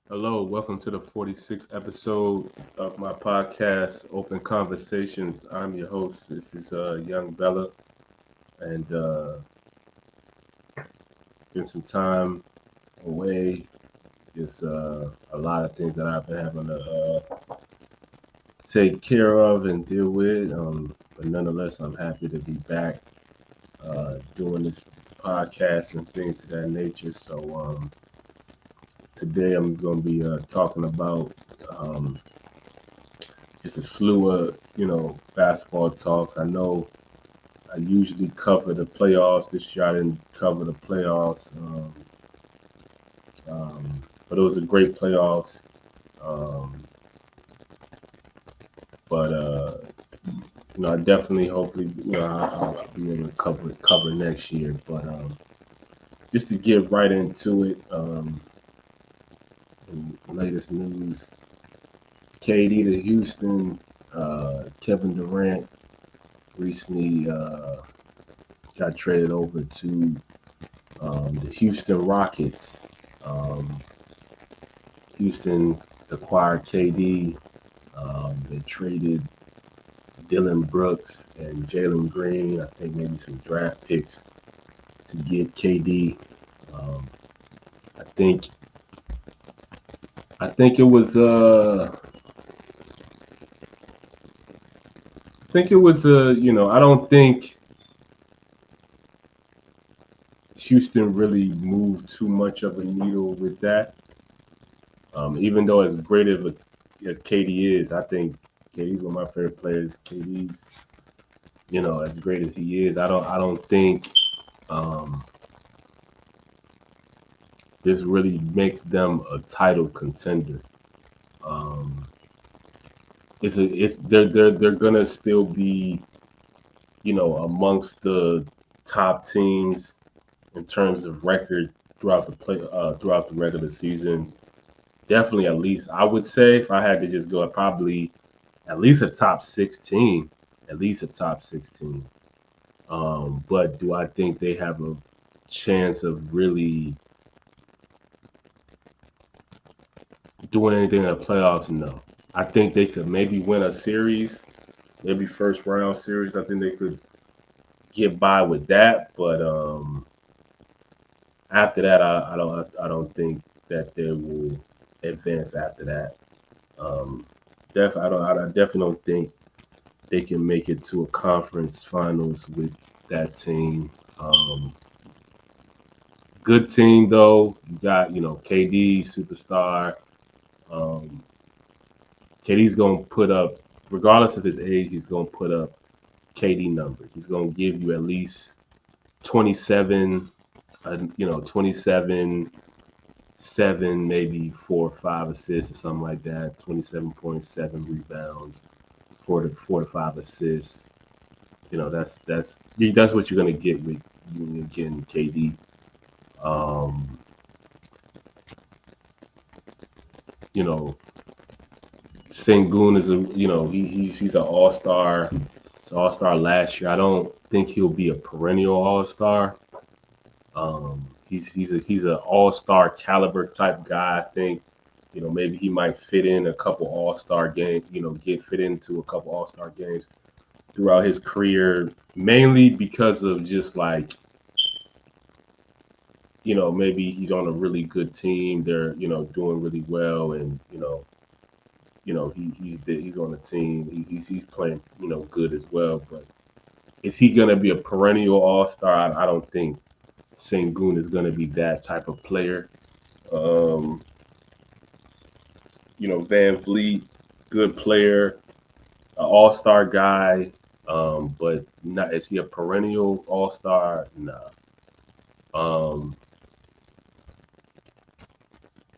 Hello, welcome to the 46th episode of my podcast, Open Conversations. I'm your host. This is Young Bella, and been some time away. Just a lot of things that I've been having to take care of and deal with. But nonetheless, I'm happy to be back doing this podcast and things of that nature. So today I'm going to be talking about um, just a slew of basketball talks. I know I usually cover the playoffs. This year I didn't cover the playoffs, but it was a great playoffs. Um, but I definitely, hopefully, I'll be able to cover next year. But just to get right into it, in latest news, KD to Houston, Kevin Durant recently got traded over to the Houston Rockets. Um, Houston acquired KD. They traded Dylan Brooks and Jalen Green. I think maybe some draft picks to get KD. Um, I think I think it was I don't think Houston really moved too much of a needle with that. Even though as great of as KD is, I think KD's one of my favorite players. KD's, as great as he is, I don't think um, this really makes them a title contender. Um, they're gonna still be, amongst the top teams in terms of record throughout the regular season. Definitely, at least I would say, if I had to just go, probably at least a top 16, at least a top 16. But do I think they have a chance of really doing anything in the playoffs? No. I think they could maybe win a series, maybe first round series. I think they could get by with that, but after that, I don't think that they will advance after that. Um, I definitely don't think they can make it to a conference finals with that team. Good team though. You got KD superstar. Um, KD's gonna put up, regardless of his age, he's gonna put up KD numbers. He's gonna give you at least 27, 27, 7, maybe 4 or 5 assists or something like that. 27.7 rebounds, 4 to 5 assists. That's what you're gonna get with you getting KD. Um, you know, Sengun is he's an all star. He's an all star last year. I don't think he'll be a perennial all star. He's an all star caliber type guy. I think maybe he might fit in a couple all star games. Get fit into a couple all star games throughout his career, mainly because of just like maybe he's on a really good team. They're doing really well, and he's on the team. He's playing good as well. But is he gonna be a perennial all star? I don't think Sengun is gonna be that type of player. Um, Van Vliet, good player, an all star guy. But not is he a perennial all star? Nah. Um,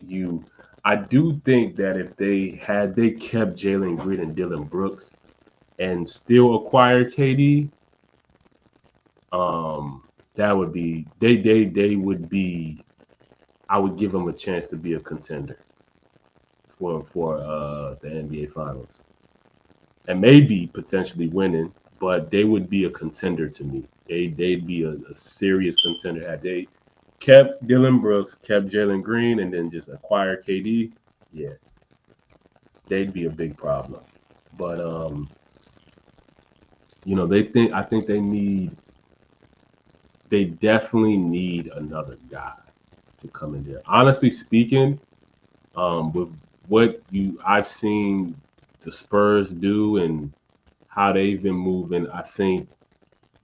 you I do think that if they kept Jalen Green and Dylan Brooks and still acquired KD, um, that would be they would be. I would give them a chance to be a contender for the NBA Finals and maybe potentially winning, but they would be a contender to me. They'd be a serious contender had they kept Dylan Brooks, kept Jalen Green, and then just acquired KD, yeah, they'd be a big problem. But I think they definitely need another guy to come in there. Honestly speaking, with what I've seen the Spurs do and how they've been moving, I think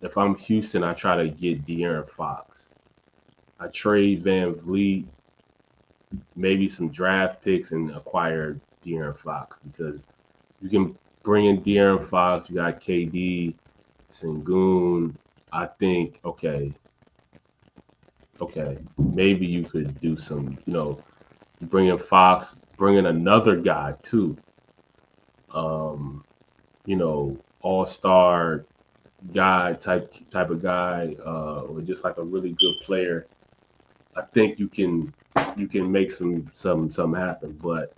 if I'm Houston, I try to get De'Aaron Fox. I trade Van Vliet, maybe some draft picks, and acquire De'Aaron Fox because you can bring in De'Aaron Fox. You got KD, Sengun. I think okay, maybe you could do some, bring in Fox, bring in another guy too. All star guy type of guy, or just like a really good player. I think you can make some happen, but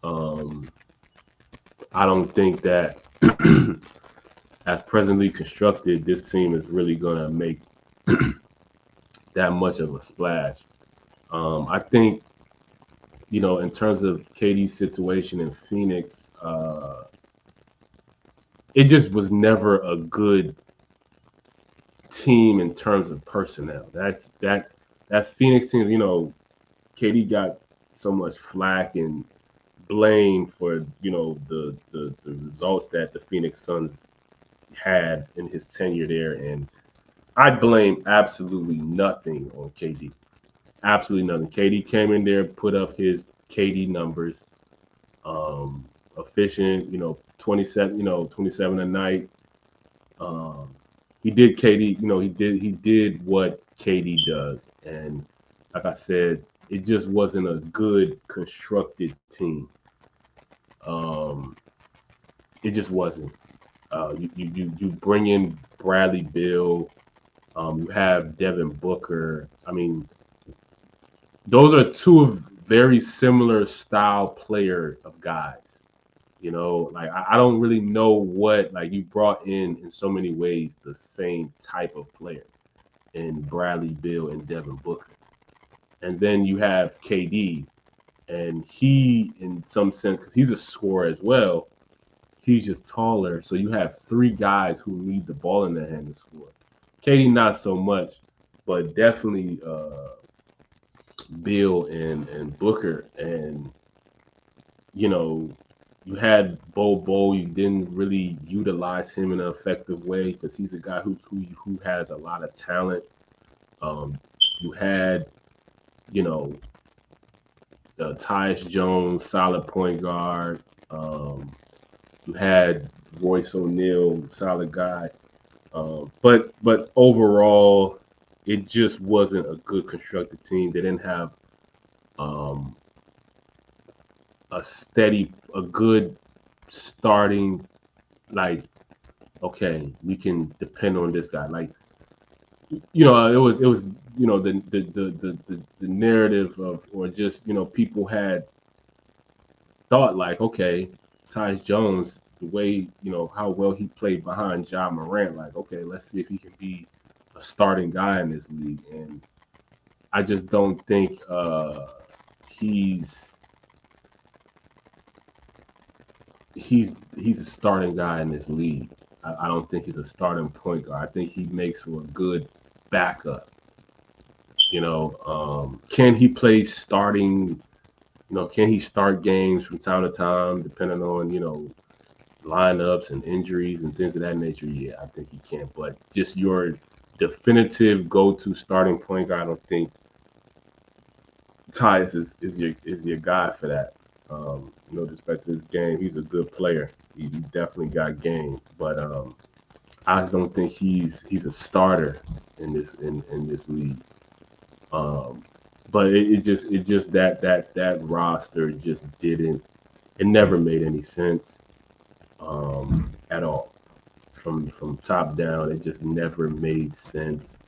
um, I don't think that as presently constructed, this team is really gonna make that much of a splash. I think in terms of KD's situation in Phoenix, it just was never a good team in terms of personnel. That Phoenix team, KD got so much flack and blame for the results that the Phoenix Suns had in his tenure there, and I blame absolutely nothing on KD. Absolutely nothing. KD came in there, put up his KD numbers, efficient, 27, 27 a night. Um, he did KD, he did what KD does, and like I said, it just wasn't a good constructed team. Um, it just wasn't. You bring in Bradley Beal, you have Devin Booker. I mean, those are two very similar style player of guys. Like I don't really know what like you brought in so many ways the same type of player in Bradley Beal and Devin Booker. And then you have KD, and he, in some sense, because he's a scorer as well, he's just taller. So you have three guys who need the ball in their hand to score. KD not so much, but definitely Beal and Booker. And you know, you had Bo. You didn't really utilize him in an effective way because he's a guy who has a lot of talent. Um, you had, you know, Tyus Jones, solid point guard. You had Royce O'Neal, solid guy. But overall, it just wasn't a good constructed team. They didn't have um, a good starting, like, okay, we can depend on this guy. Like, it was the narrative of, or just, people had thought like, okay, Tyus Jones, the way, how well he played behind Ja Morant, like, okay, let's see if he can be a starting guy in this league. And I just don't think he's he's a starting guy in this league. I don't think he's a starting point guard. I think he makes for a good backup. Can he play starting? Can he start games from time to time, depending on lineups and injuries and things of that nature? Yeah, I think he can. But just your definitive go-to starting point guard, I don't think Tyus is your guy for that. No respect to his game, he's a good player. He definitely got game, but I just don't think he's a starter in this league. Um, but it just that roster just didn't. It never made any sense at all. From top down, it just never made sense.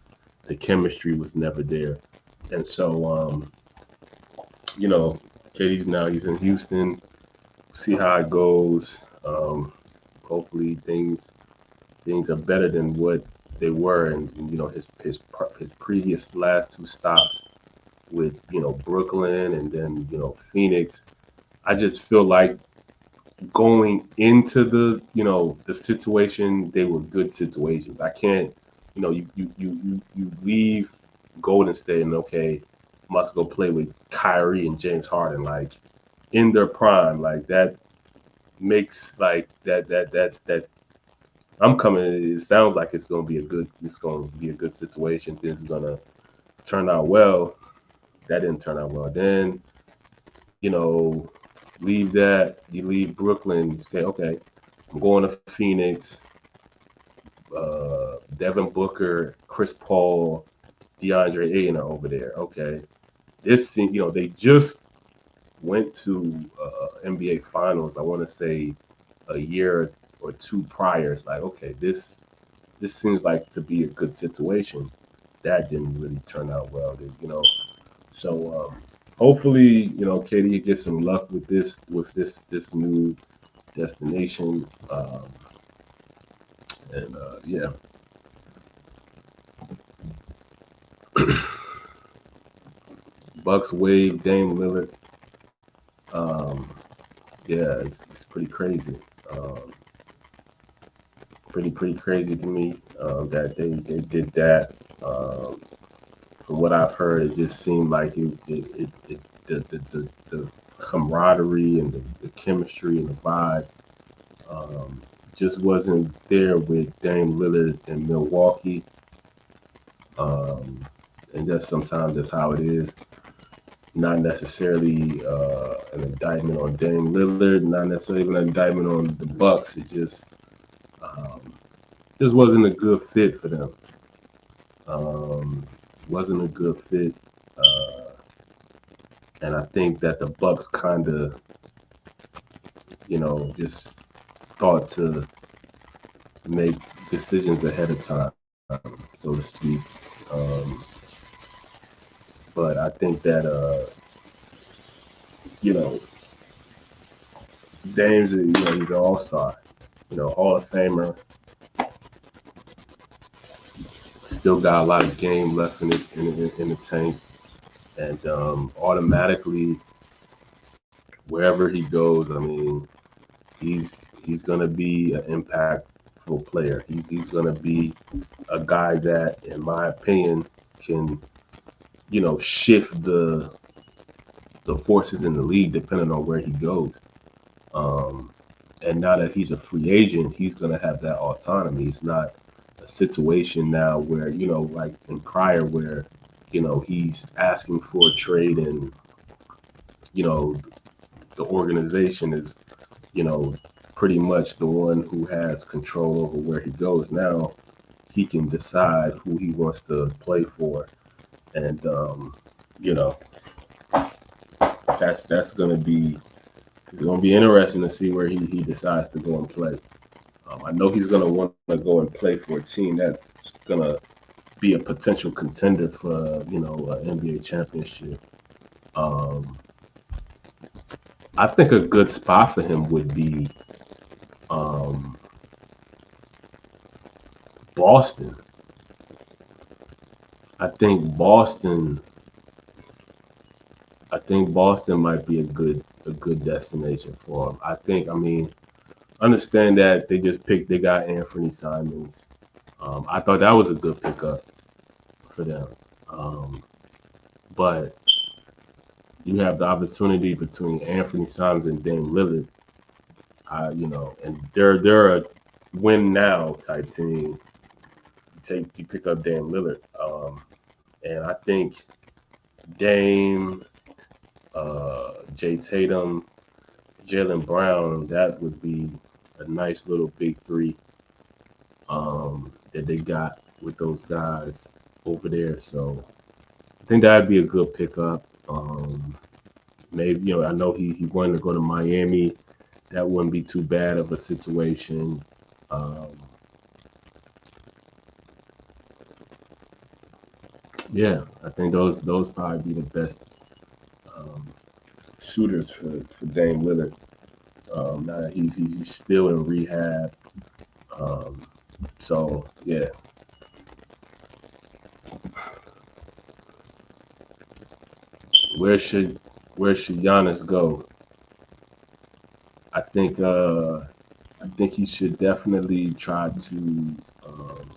The chemistry was never there, and so you know, KD's now he's in Houston. See how it goes. Hopefully things are better than what they were, and his previous last two stops with Brooklyn and then Phoenix. I just feel like going into the situation, they were good situations. I can't, you leave Golden State and okay, must go play with Kyrie and James Harden like in their prime, like that makes like that I'm coming. It sounds like it's going to be a good situation. This is gonna turn out well. That didn't turn out well. Then leave that. You leave Brooklyn. You say, okay, I'm going to Phoenix. Devin Booker, Chris Paul, DeAndre Ayton are over there. Okay, they just went to NBA Finals. I want to say a year or two prior. It's like, okay, this seems like to be a good situation. That didn't really turn out well. So hopefully, KD gets some luck with this new destination. And yeah, Bucks waive Dame Lillard. Um, yeah, it's pretty crazy. Um, pretty crazy to me that they did that. From what I've heard, it just seemed like the camaraderie and the chemistry and the vibe um, just wasn't there with Dame Lillard in Milwaukee. Um, and sometimes that's how it is. Not necessarily an indictment on Dame Lillard, not necessarily even an indictment on the Bucks. It um, just wasn't a good fit for them. Um, wasn't a good fit, uh, and I think that the Bucks kind of, just thought to make decisions ahead of time, so to speak. Um, but I think that you know, Dame's he's an all-star, Hall of Famer. Still got a lot of game left in the tank, and automatically wherever he goes, I mean, he's gonna be an impactful player. He's gonna be a guy that, in my opinion, can shift the forces in the league depending on where he goes. Um, and now that he's a free agent, he's gonna have that autonomy. It's not a situation now where like in prior where he's asking for a trade and you know the organization is you know pretty much the one who has control over where he goes. Now he can decide who he wants to play for, and you know that's gonna be it's gonna be interesting to see where he decides to go and play. I know he's gonna want to go and play for a team that's gonna be a potential contender for an NBA championship. Um, I think a good spot for him would be um, Boston. I think Boston. I think Boston might be a good destination for him. I mean, understand that they got Anthony Simons. I thought that was a good pickup for them. Um, but you have the opportunity between Anthony Simons and Dame Lillard. And they're a win now type team. You pick up Dame Lillard, and I think Dame, Jay Tatum, Jaylen Brown, that would be a nice little big three that they got with those guys over there. So I think that'd be a good pickup. Maybe I know he wanted to go to Miami. That wouldn't be too bad of a situation. Um, yeah, I think those probably be the best um, shooters for Dame Lillard. Now that he's still in rehab. Um, so yeah, Where should Giannis go? I think he should definitely try to um,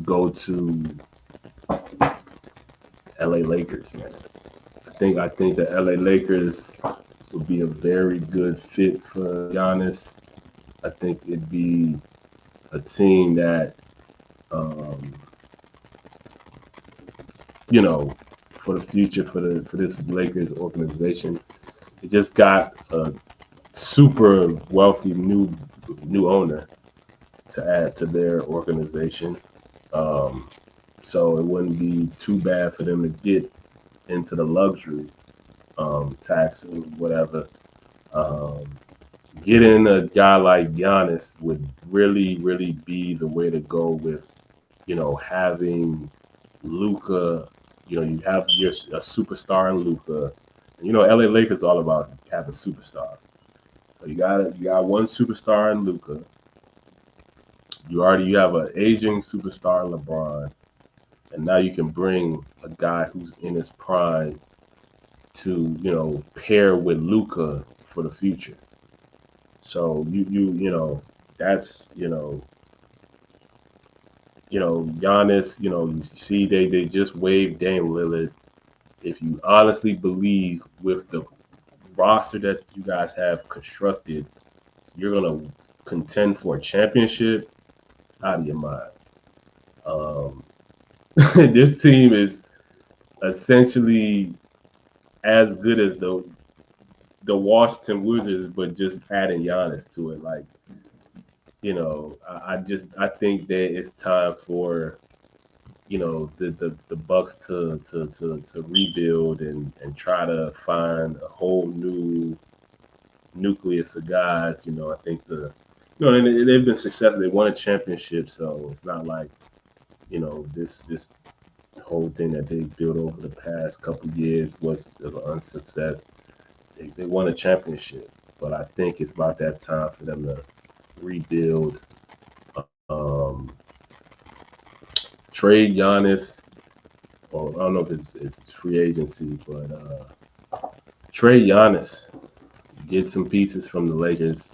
go to LA Lakers, man. I think the LA Lakers would be a very good fit for Giannis. I think it'd be a team that um, you know, for the future for this Lakers organization. It just got a super wealthy new owner to add to their organization. Um, so it wouldn't be too bad for them to get into the luxury tax or whatever. Um, Getting a guy like Giannis would really be the way to go with, having Luca. You have a superstar in Luca. And, LA Lakers all about having superstars. So you got one superstar in Luca. You have an aging superstar in LeBron, and now you can bring a guy who's in his prime to pair with Luca for the future. So that's Giannis. You see they just waived Dame Lillard. If you honestly believe with the roster that you guys have constructed, you're gonna contend for a championship, out of your mind. Um, this team is essentially as good as the Washington Wizards, but just adding Giannis to it. Like, I think that it's time for the Bucks to rebuild and try to find a whole new nucleus of guys. I think they've been successful. They won a championship, so it's not like this whole thing that they built over the past couple years was an unsuccess. They won a championship, but I think it's about that time for them to rebuild. Um, Trade Giannis, or I don't know if it's free agency, but trade Giannis, get some pieces from the Lakers,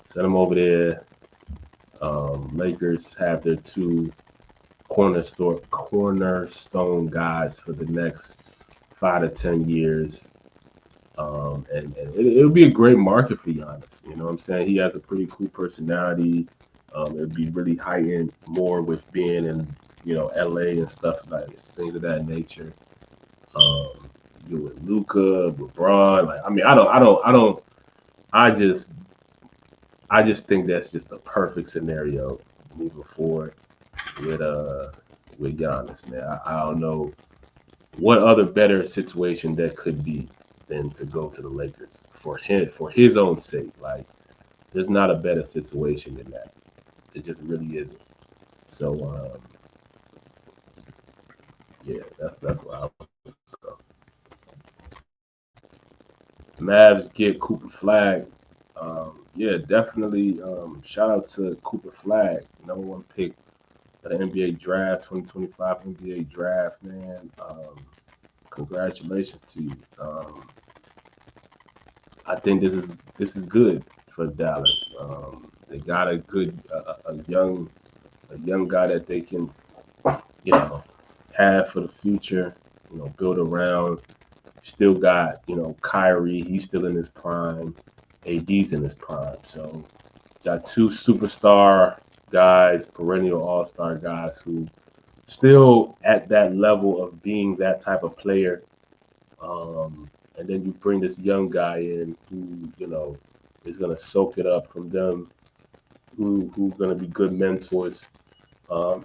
send them over there. Lakers have their two cornerstone guys for the next 5 to 10 years. And it'll be a great market for Giannis. You know what I'm saying? He has a pretty cool personality. It'd be really heightened more with being in, LA and stuff like things of that nature. Um, you with Luca, LeBron, like I just think that's just a perfect scenario moving forward with uh with Giannis, man. I don't know what other better situation that could be than to go to the Lakers for his own sake. Like, there's not a better situation than that. It just really isn't. So yeah, that's what I would go. Mavs get Cooper Flag. Yeah, definitely. Shout out to Cooper Flag, #1 pick of the NBA draft, 2025 NBA draft, man. Congratulations to you. I think this is good for Dallas. They got a young guy that they can you know have for the future. Build around. Still got Kyrie. He's still in his prime. AD's in his prime. So got two superstar guys, perennial all-star guys who still at that level of being that type of player. And then you bring this young guy in who is gonna soak it up from them, who's gonna be good mentors um,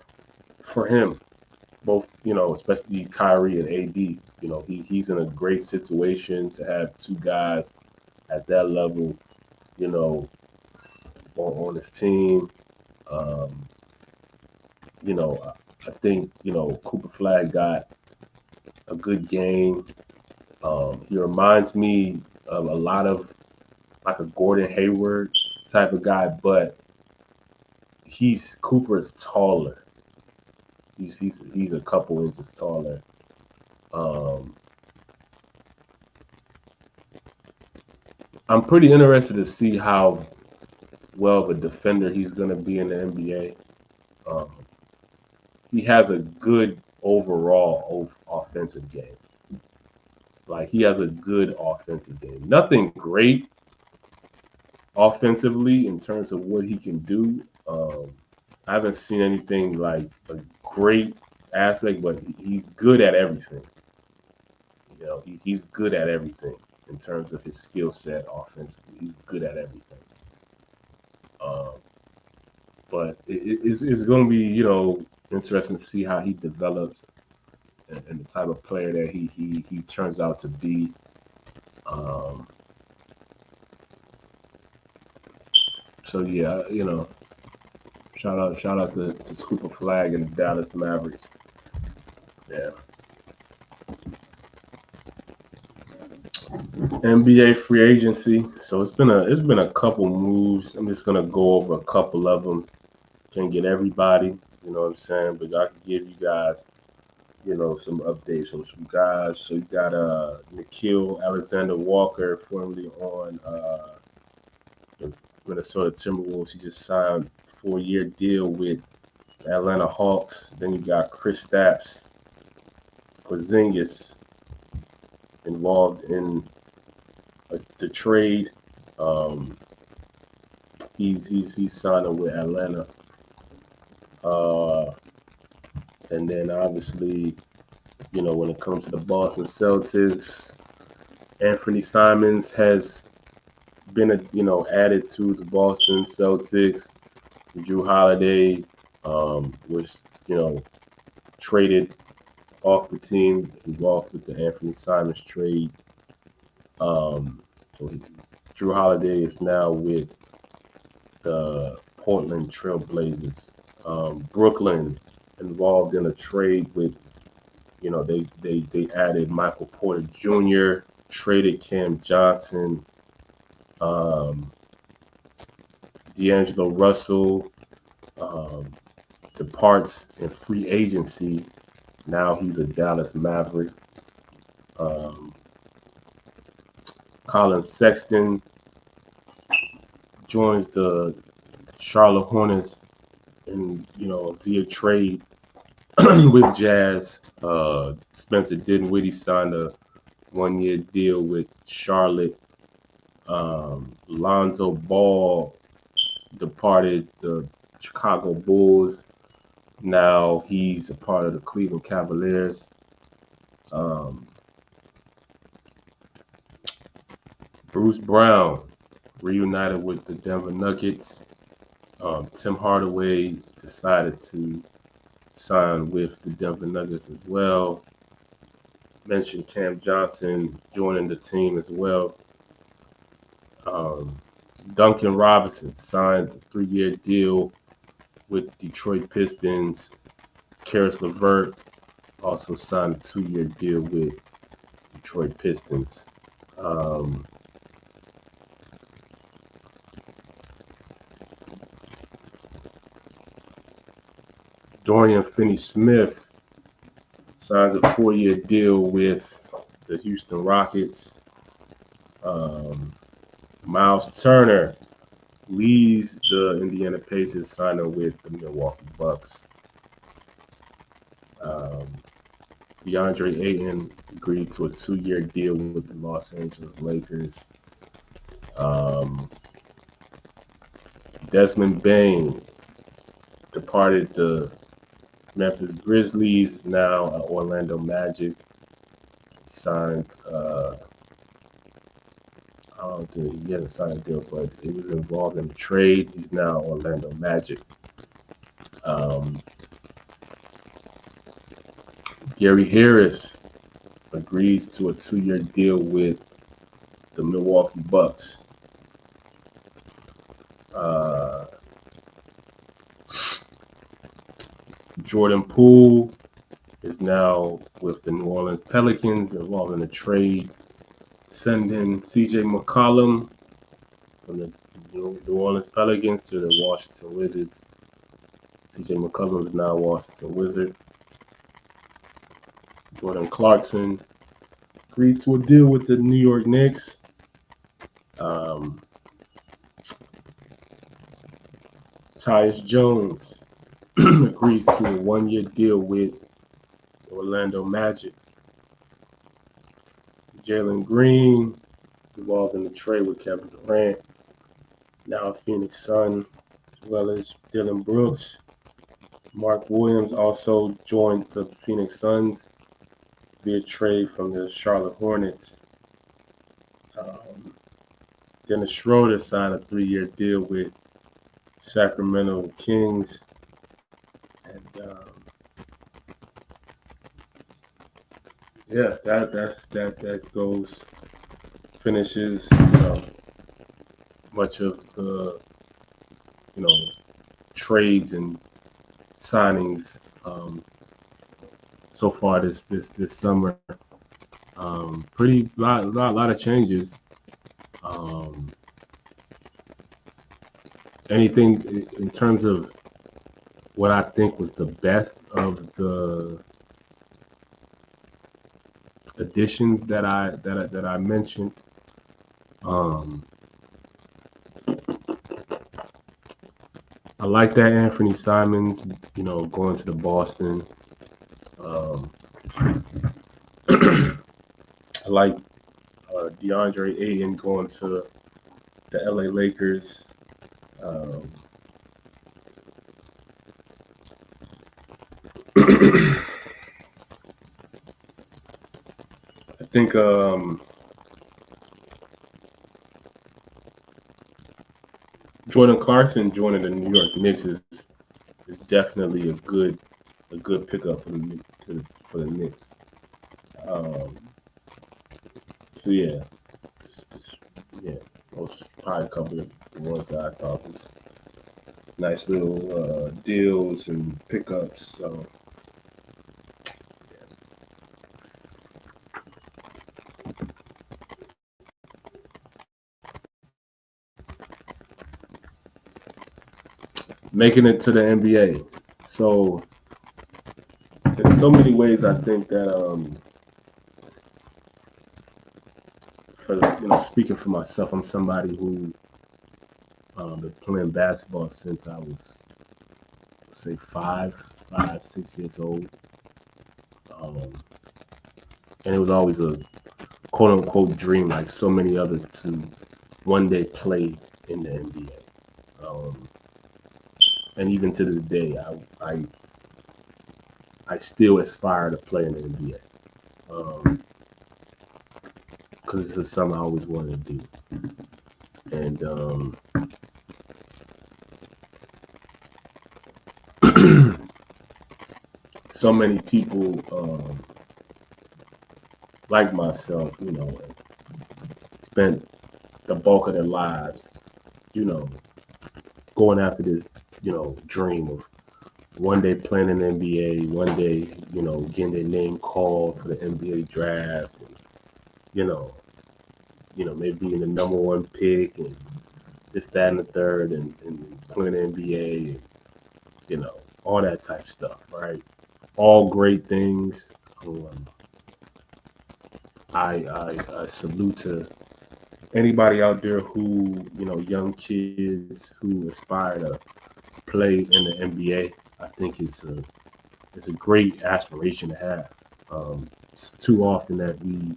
for him. Both, especially Kyrie and AD. He's in a great situation to have two guys at that level, you know, on his team. Um, I think Cooper Flag got a good game. He reminds me of a lot of like a Gordon Hayward type of guy, but Cooper is taller. He's a couple inches taller, Um, I'm pretty interested to see how well of a defender he's going to be in the NBA. Um, he has a good overall offensive game. Like he has a good offensive game. Nothing great offensively in terms of what he can do. I haven't seen anything like a great aspect, but he's good at everything. You know, he's good at everything in terms of his skill set offensively. He's good at everything. Um, but it's going to be, interesting to see how he develops and the type of player that he turns out to be. Um, so yeah, shout out to Scoop a Flag and the Dallas Mavericks. Yeah. NBA free agency. So it's been a couple moves. I'm just gonna go over a couple of them. Can't get everybody, you know what I'm saying, but I can give you guys, some updates on some guys. So you got Nikhil Alexander Walker, formerly on the Minnesota Timberwolves. He just signed a 4-year deal with the Atlanta Hawks. Then you got Kristaps Porzingis involved in the trade. Um, he's signing with Atlanta. Uh, and then obviously, when it comes to the Boston Celtics, Anthony Simons has been added to the Boston Celtics. Drew Holiday was traded off the team, involved with the Anthony Simons trade. So Drew Holiday is now with the Portland Trail Blazers. Brooklyn involved in a trade with, they added Michael Porter Jr., traded Cam Johnson, D'Angelo Russell departs in free agency. Now he's a Dallas Maverick. Colin Sexton joins the Charlotte Hornets and via trade with Jazz. Spencer Dinwiddie signed a 1-year deal with Charlotte. Lonzo Ball departed the Chicago Bulls. Now he's a part of the Cleveland Cavaliers. Bruce Brown reunited with the Denver Nuggets. Tim Hardaway decided to sign with the Denver Nuggets as well. Mentioned Cam Johnson joining the team as well. Duncan Robinson signed a 3-year deal with Detroit Pistons. Karis LeVert also signed a 2-year deal with Detroit Pistons. Dorian Finney-Smith signs a 4-year deal with the Houston Rockets. Miles Turner leaves the Indiana Pacers, signing with the Milwaukee Bucks. DeAndre Ayton agreed to a 2-year deal with the Los Angeles Lakers. Desmond Bane departed the Memphis Grizzlies, now Orlando Magic. Signed, I don't think he hasn't signed a deal, but he was involved in the trade. He's now Orlando Magic. Gary Harris agrees to a 2-year deal with the Milwaukee Bucks. Jordan Poole is now with the New Orleans Pelicans, involved in a trade, sending C.J. McCollum from the New Orleans Pelicans to the Washington Wizards. C.J. McCollum is now Washington Wizard. Jordan Clarkson agrees to a deal with the New York Knicks. Tyus Jones agrees to a 1-year deal with Orlando Magic. Jalen Green involved in the trade with Kevin Durant, now a Phoenix Sun, as well as Dylan Brooks. Mark Williams also joined the Phoenix Suns via trade from the Charlotte Hornets. Dennis Schroeder signed a 3-year deal with Sacramento Kings. And yeah, that goes finishes much of the trades and signings so far this summer. Pretty lot of changes. Anything in terms of what I think was the best of the additions that I mentioned. I like that Anthony Simons, going to the Boston. I like DeAndre Ayton going to the LA Lakers. I think Jordan Clarkson joining the New York Knicks is definitely a good pickup for the Knicks. So yeah, those probably a couple of the ones that I thought was nice little deals and pickups. So making it to the NBA. So there's so many ways I think that for speaking for myself, I'm somebody who been playing basketball since I was, let's say, 6 years old. And it was always a quote unquote dream, like so many others, to one day play in the NBA. And even to this day, I still aspire to play in the NBA. Because this is something I always wanted to do. And so many people like myself, spent the bulk of their lives, going after this, dream of one day playing in the NBA, one day, getting their name called for the NBA draft, and, maybe being the number one pick and this, that, and the third, and playing in the NBA, and, all that type stuff, right? All great things. I salute to anybody out there who, young kids who aspire to play in the NBA. I think it's a great aspiration to have. It's too often that we,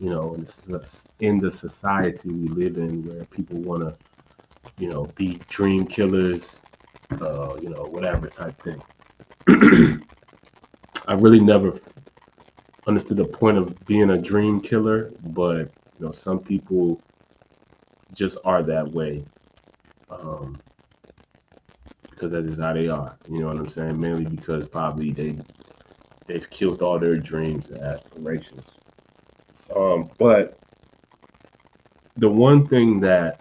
in the society we live in, where people want to, be dream killers, whatever type thing. I really never understood the point of being a dream killer, but some people just are that way, because that is how they are. You know what I'm saying? Mainly because probably they've killed all their dreams and aspirations. But the one thing that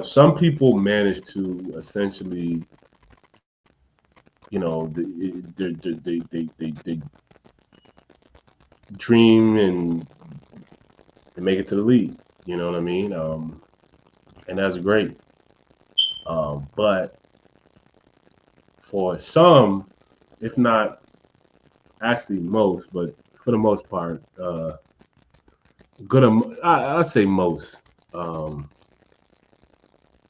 some people manage to essentially, they dream and they make it to the league. You know what I mean? And that's great. But for some, if not actually most, but for the most part, I say most. Um,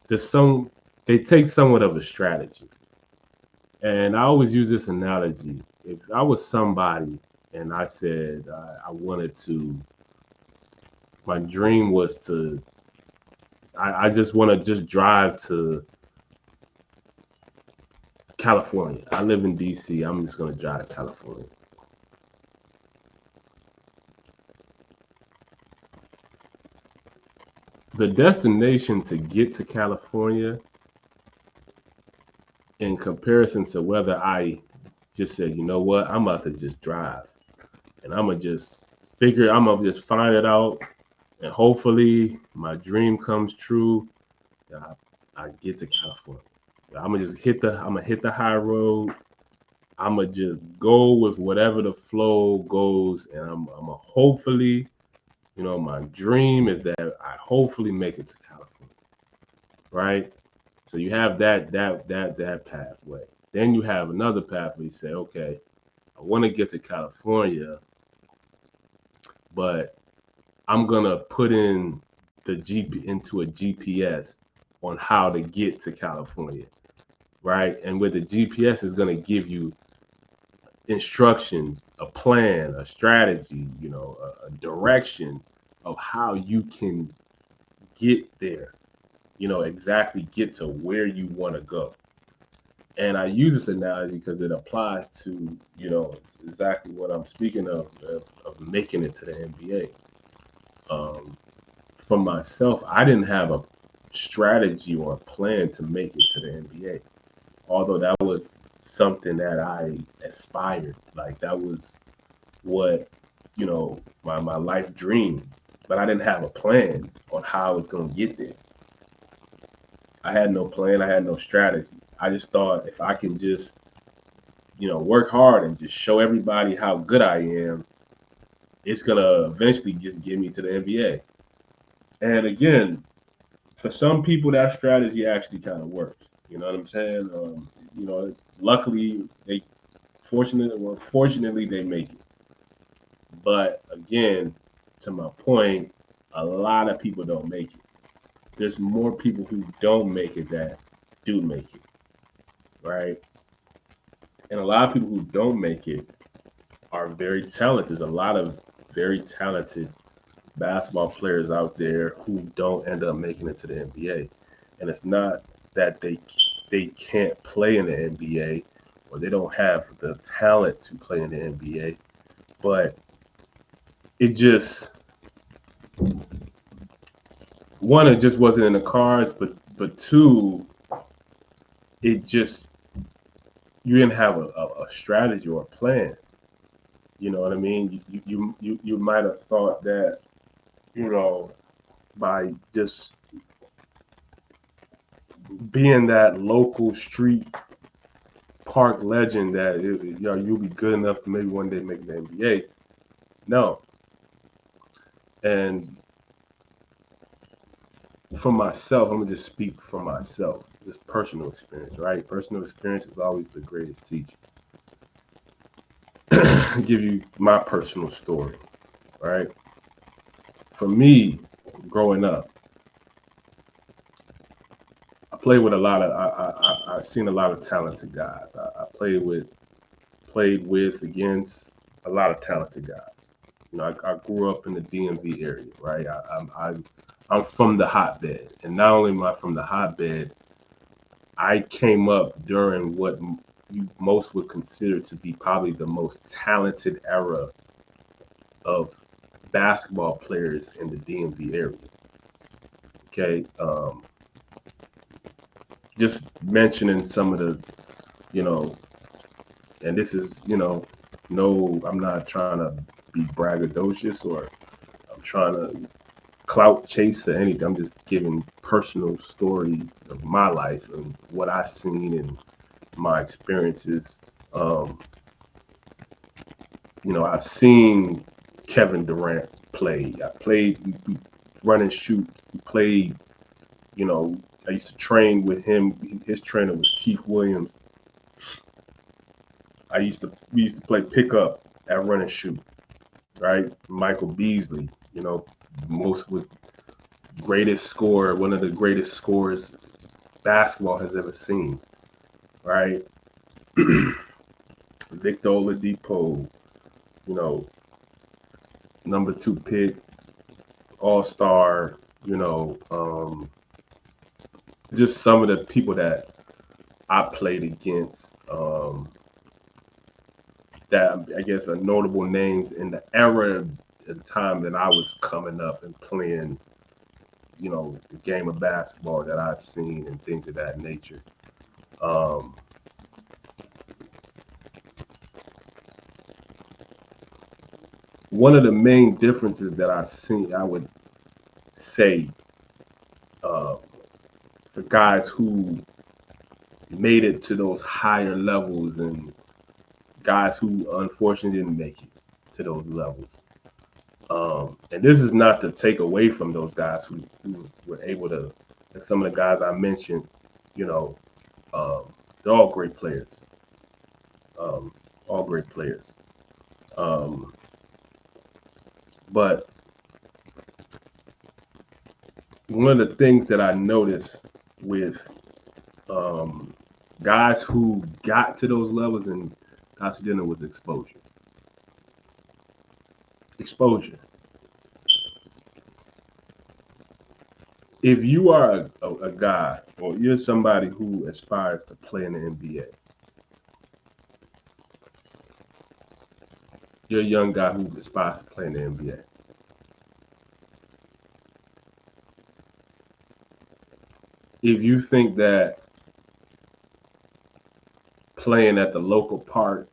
there's some they take somewhat of a strategy, and I always use this analogy. If I was somebody and I said I wanted to, my dream was to, I just want to just drive to California. I live in DC. I'm just gonna drive to California. The destination to get to California, in comparison to whether I just said, you know what, I'm about to just drive and I'm gonna just find it out, and hopefully my dream comes true. I get to California. I'm gonna hit the high road. I'm gonna just go with whatever the flow goes, and I'm gonna hopefully, my dream is that I hopefully make it to California, right? So you have that pathway. Then you have another pathway. You say, okay, I want to get to California, but I'm gonna put in the GP into a GPS on how to get to California, right? And with the GPS is gonna give you instructions, a plan, a strategy, a direction of how you can get there, exactly get to where you want to go. And I use this analogy because it applies to, it's exactly what I'm speaking of making it to the NBA. For myself, I didn't have a strategy or a plan to make it to the NBA, although that was something that I aspired. Like that was what, my life dream. But I didn't have a plan on how I was going to get there. I had no plan. I had no strategy. I just thought if I can just, work hard and just show everybody how good I am, it's going to eventually just get me to the NBA. And again, for some people, that strategy actually kind of works. You know what I'm saying? Luckily, fortunately, they make it. But again, to my point, a lot of people don't make it. There's more people who don't make it that do make it, right? And a lot of people who don't make it are very talented. There's a lot of very talented basketball players out there who don't end up making it to the NBA. And it's not that they can't play in the NBA or they don't have the talent to play in the NBA, but it just one, it just wasn't in the cards, but two, it just you didn't have a strategy or a plan. You know what I mean? You might have thought that, by just being that local street park legend that you'll be good enough to maybe one day make the NBA. No. And for myself, I'm gonna just speak for myself, just personal experience, right? Personal experience is always the greatest teacher. Give you my personal story, right? For me, growing up, I played with a lot of I've seen a lot of talented guys. I played with against a lot of talented guys. I grew up in the DMV area, right? I'm from the hotbed, and not only am I from the hotbed, I came up during what most would consider to be probably the most talented era of basketball players in the DMV area. Okay, just mentioning some of the, you know, and this is, no, I'm not trying to be braggadocious or I'm trying to clout chase or anything. I'm just giving personal story of my life and what I've seen and my experiences. I've seen Kevin Durant play. I played, we run and shoot. We played, I used to train with him. His trainer was Keith Williams. We used to play pickup at run and shoot, right? Michael Beasley, most with greatest scorer, one of the greatest scorers basketball has ever seen, right? Victor Oladipo, you know, number 2 pick, all-star, just some of the people that I played against, that I guess are notable names in the era of the time that I was coming up and playing, the game of basketball that I've seen and things of that nature. One of the main differences that I would say, uh, for guys who made it to those higher levels and guys who unfortunately didn't make it to those levels. And this is not to take away from those guys who were able to, and some of the guys I mentioned, you know, they're all great players. All great players. Um, but one of the things that I noticed with guys who got to those levels and guys who didn't was exposure. Exposure. If you are a guy or you're somebody who aspires to play in the NBA, you're a young guy who aspires to play in the NBA. If you think that playing at the local park,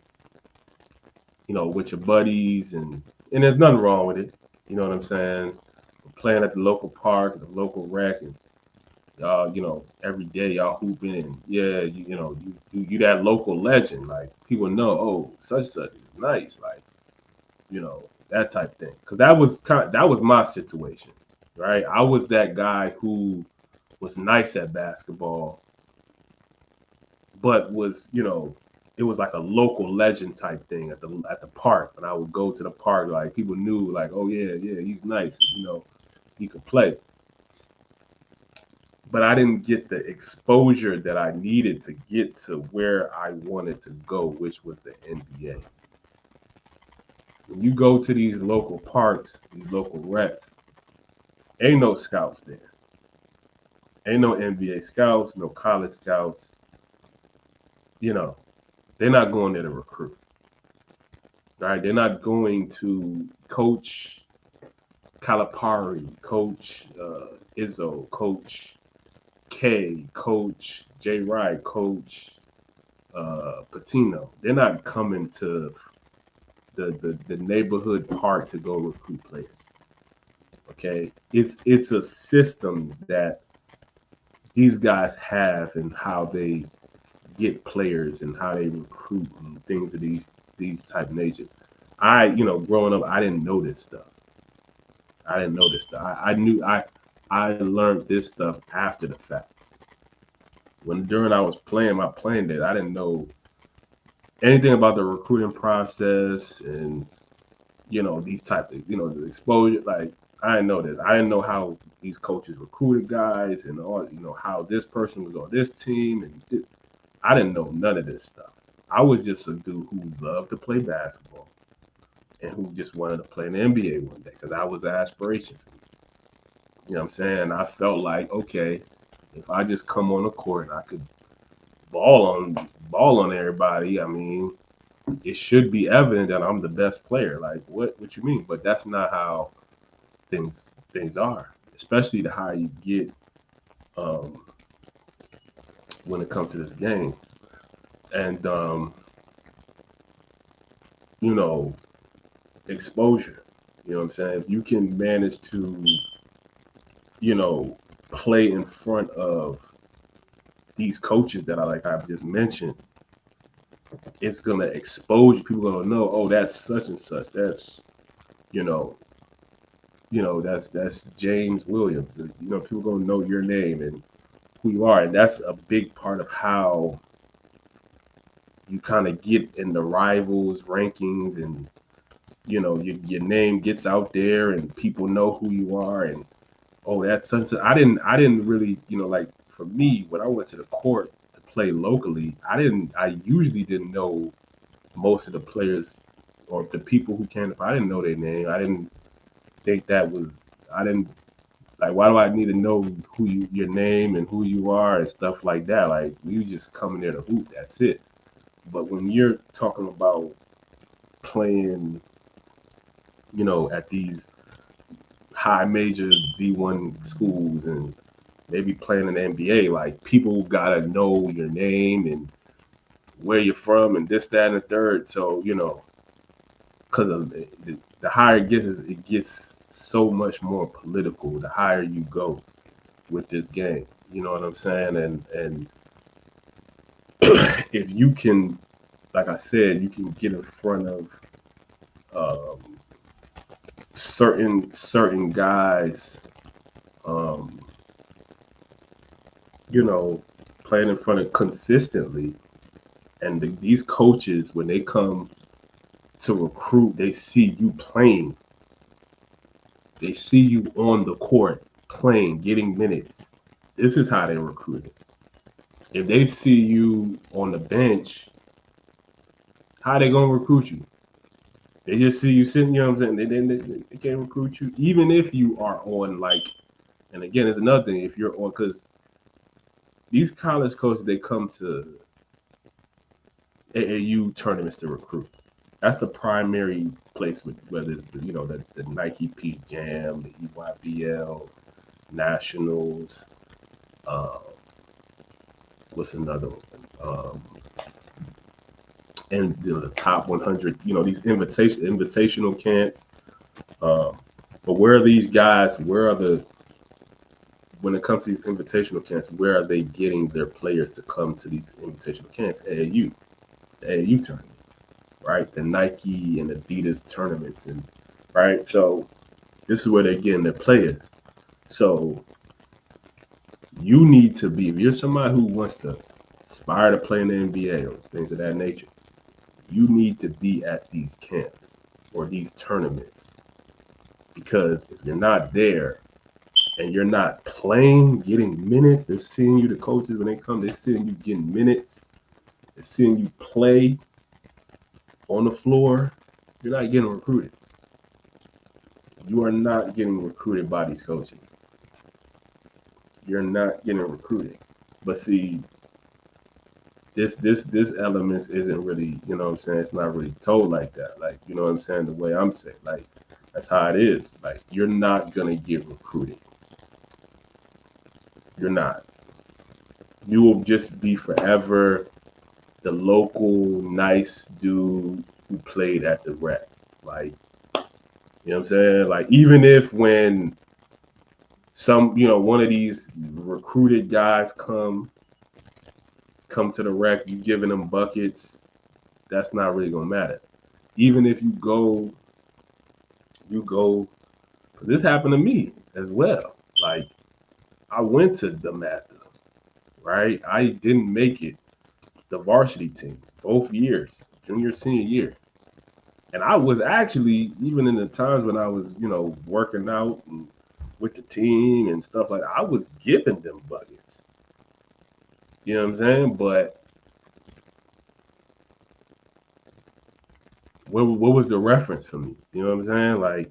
with your buddies and there's nothing wrong with it, you know what I'm saying? Playing at the local park, the local rec, and every day y'all hooping, and yeah, you that local legend. Like people know, oh, such is nice, like that type of thing. Because that was my situation, right? I was that guy who was nice at basketball, but was it was like a local legend type thing at the park. And I would go to the park, like people knew, like, oh yeah, he's nice, he could play. But I didn't get the exposure that I needed to get to where I wanted to go, which was the NBA. When you go to these local parks, these local recs, ain't no scouts there. Ain't no NBA scouts, no college scouts. They're not going there to recruit. Right? They're not going to coach Calipari, coach Izzo, coach K, coach J. Wright, coach Patino. They're not coming to the neighborhood park to go recruit players. Okay, it's a system that these guys have and how they get players and how they recruit and things of these type of nature. Growing up, I didn't know this stuff. I knew I learned this stuff after the fact. During I was playing my playing days, I didn't know anything about the recruiting process and these type of the exposure. Like I didn't know this. I didn't know how these coaches recruited guys and all how this person was on this team, and I didn't know none of this stuff. I was just a dude who loved to play basketball and who just wanted to play in the NBA one day because that was an aspiration for me. You know what I'm saying? I felt like, okay, if I just come on the court and I could ball on everybody, I mean, it should be evident that I'm the best player. Like, what you mean? But that's not how things are, especially the higher you get when it comes to this game. And exposure. You know what I'm saying? If you can manage to, play in front of these coaches that I've just mentioned, it's gonna expose you. People are gonna know, oh, that's such and such. That's that's James Williams. People gonna know your name and who you are, and that's a big part of how you kind of get in the rivals rankings, and your name gets out there and people know who you are, and oh, that's such a, I didn't really, like for me, when I went to the court to play locally, I usually didn't know most of the players or the people who came up. I didn't know their name. I didn't think that was, I didn't, like, why do I need to know your name and who you are and stuff like that? Like, you just coming there to hoop, that's it. But when you're talking about playing, at these high major D1 schools and maybe playing in the NBA, like, people gotta know your name and where you're from and this, that, and the third. So, because of the higher it gets, it gets so much more political the higher you go with this game. You know what I'm saying? And if you can, like I said, you can get in front of um, certain guys, um, you know, playing in front of consistently, and these coaches, when they come to recruit, they see you playing, they see you on the court playing, getting minutes. This is how they recruit it. If they see you on the bench, how they gonna recruit you? They just see you sitting, you know what I'm saying? They can't recruit you, even if you are on, like, and again, it's another thing, if you're on, because these college coaches, they come to AAU tournaments to recruit. That's the primary place, with whether it's the Nike Peak Jam, the EYBL, Nationals, um, what's another one? And the top 100, these invitational camps. Um, but where are these guys? When it comes to these invitational camps, where are they getting their players to come to these invitational camps? AAU, the AAU tournaments, right? The Nike and Adidas tournaments, and right. So this is where they're getting their players. So you need to be, if you're somebody who wants to aspire to play in the NBA or things of that nature, you need to be at these camps or these tournaments, because if you're not there and you're not playing, getting minutes, they're seeing you, the coaches, when they come, they're seeing you getting minutes, they're seeing you play on the floor, you're not getting recruited. You are not getting recruited by these coaches. You're not getting recruited. But see, this elements isn't really, what I'm saying, it's not really told like that. Like, what I'm saying, the way I'm saying, like, that's how it is. Like, you're not gonna get recruited. You're not. You will just be forever the local nice dude who played at the rec. Like, you know what I'm saying? Like, even if when one of these recruited guys come to the rec, you giving them buckets, that's not really gonna matter. Even if you go, this happened to me as well. Like, I went to the Matha, right? I didn't make it the varsity team both years, junior, senior year. And I was actually, even in the times when I was, working out and with the team and stuff like that, I was giving them buckets. You know what I'm saying? But what was the reference for me? You know what I'm saying? Like,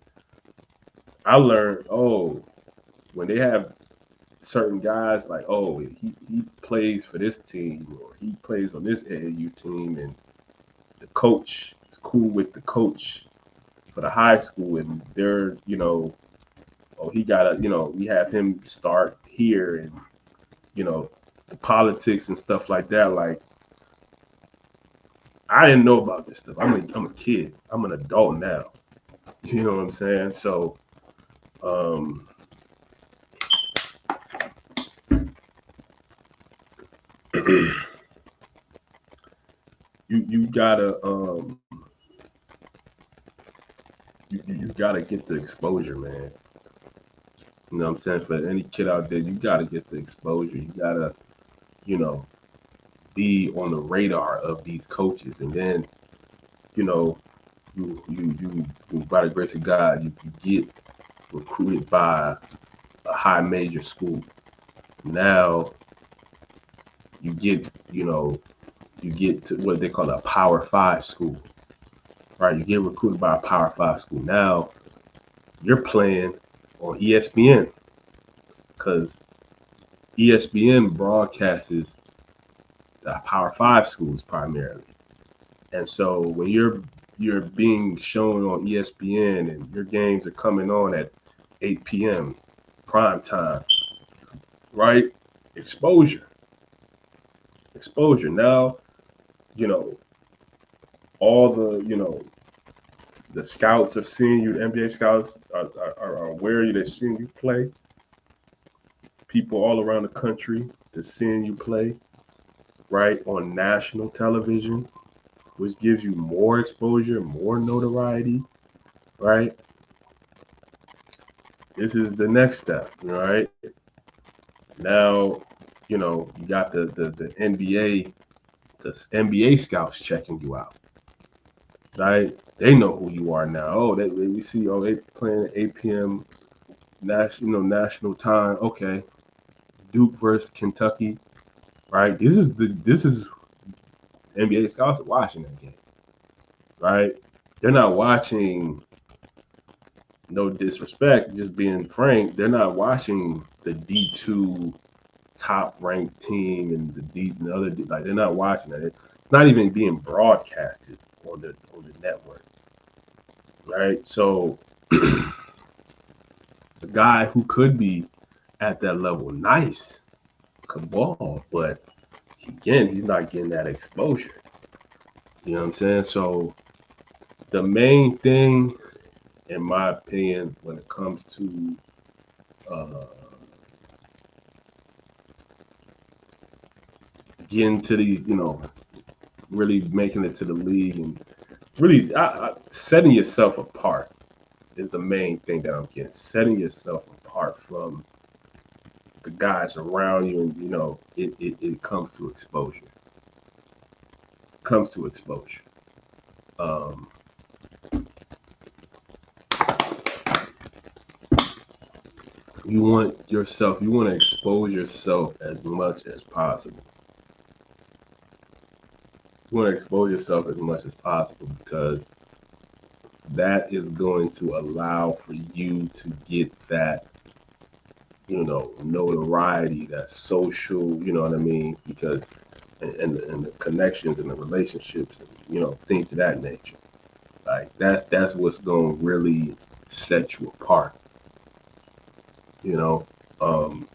I learned, when they have certain guys, like, he plays for this team, or he plays on this AAU team, and the coach is cool with the coach for the high school, and they're, he gotta, we have him start here, and the politics and stuff like that. Like, I didn't know about this stuff. I'm a kid. I'm an adult now. You know what I'm saying? So, um, you gotta you gotta get the exposure, man. You know what I'm saying? For any kid out there, you gotta get the exposure. You gotta, you know, be on the radar of these coaches, and then you know you by the grace of God you get recruited by a high major school. Now you get to what they call a Power Five school, right? You get recruited by a Power Five school. Now you're playing on ESPN because ESPN broadcasts the Power Five schools primarily, and so when you're being shown on ESPN and your games are coming on at 8 p.m. prime time, right? Exposure. Now, you know, all the scouts are seeing you, the NBA scouts are aware of you, they're seeing you play. People all around the country, they're seeing you play, right? On national television, which gives you more exposure, more notoriety, right? This is the next step, right? Now, you got the NBA scouts checking you out, right? They know who you are now. Oh, we see. Oh, they playing at 8 p.m. national time. Okay, Duke versus Kentucky, right? This is NBA scouts are watching that game, right? They're not watching. No disrespect, just being frank. They're not watching the D2 top ranked team and the other, like, they're not watching that. It's not even being broadcasted on the network, right? So the guy who could be at that level, nice, could ball, but again, he's not getting that exposure. You know what I'm saying? So the main thing, in my opinion, when it comes to getting to these, really making it to the league and really setting yourself apart is the main thing that I'm getting. Setting yourself apart from the guys around you, and it comes to exposure. Um, you want to expose yourself as much as possible. You want to expose yourself as much as possible because that is going to allow for you to get that, notoriety, that social, you know what I mean? Because and the connections and the relationships, and, things of that nature. Like that's what's going to really set you apart. You know, um,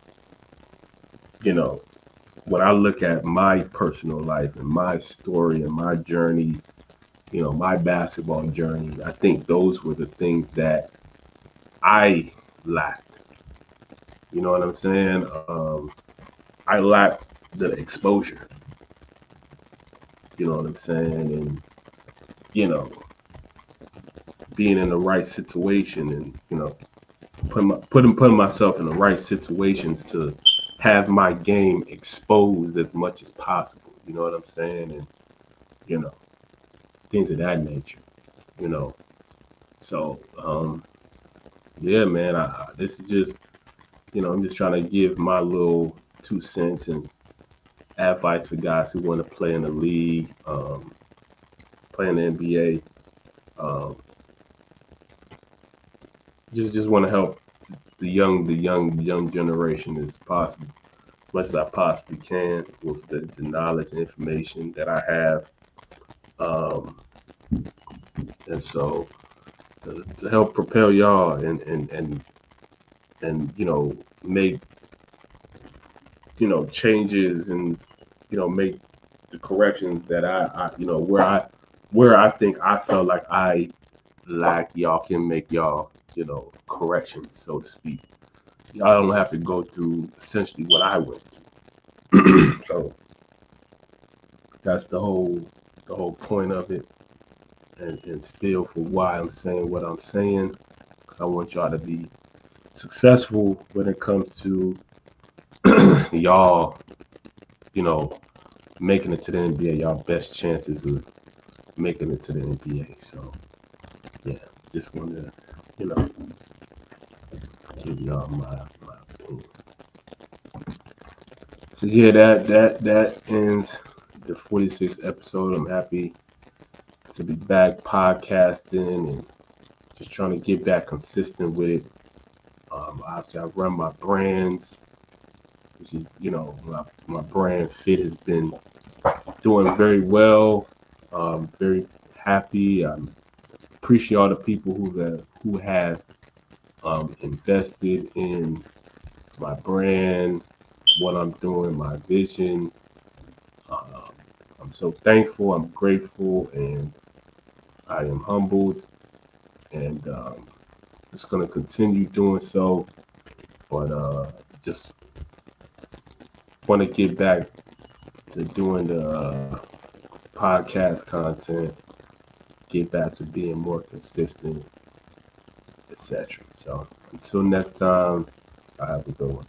when I look at my personal life and my story and my journey, my basketball journey, I think those were the things that I lacked. You know what I'm saying? I lacked the exposure. You know what I'm saying? And, being in the right situation and, putting myself in the right situations to have my game exposed as much as possible. You know what I'm saying? And, things of that nature, you know. So, yeah, man, this is just, I'm just trying to give my little 2 cents and advice for guys who want to play in the league, play in the NBA. Just want to help the young generation as possible, as much as I possibly can with the knowledge and information that I have. And so to help propel y'all and make changes and make the corrections that I where I think I felt like I lacked, y'all can make y'all corrections, so to speak. Y'all don't have to go through essentially what I went through. So that's the whole point of it, and still for why I'm saying what I'm saying, because I want y'all to be successful when it comes to y'all making it to the NBA, y'all best chances of making it to the NBA. So yeah, just wanted to, give y'all my opinion. So yeah, that ends the 46th episode. I'm happy to be back podcasting and just trying to get back consistent with it. Obviously, I run my brands, which is, my brand Fit has been doing very well. Very happy. Appreciate all the people who have invested in my brand, what I'm doing, my vision. Um, I'm so thankful. I'm grateful, and I am humbled, and it's going to continue doing so. But just want to get back to doing the podcast content, get back to being more consistent, etc. So until next time, I have a good one.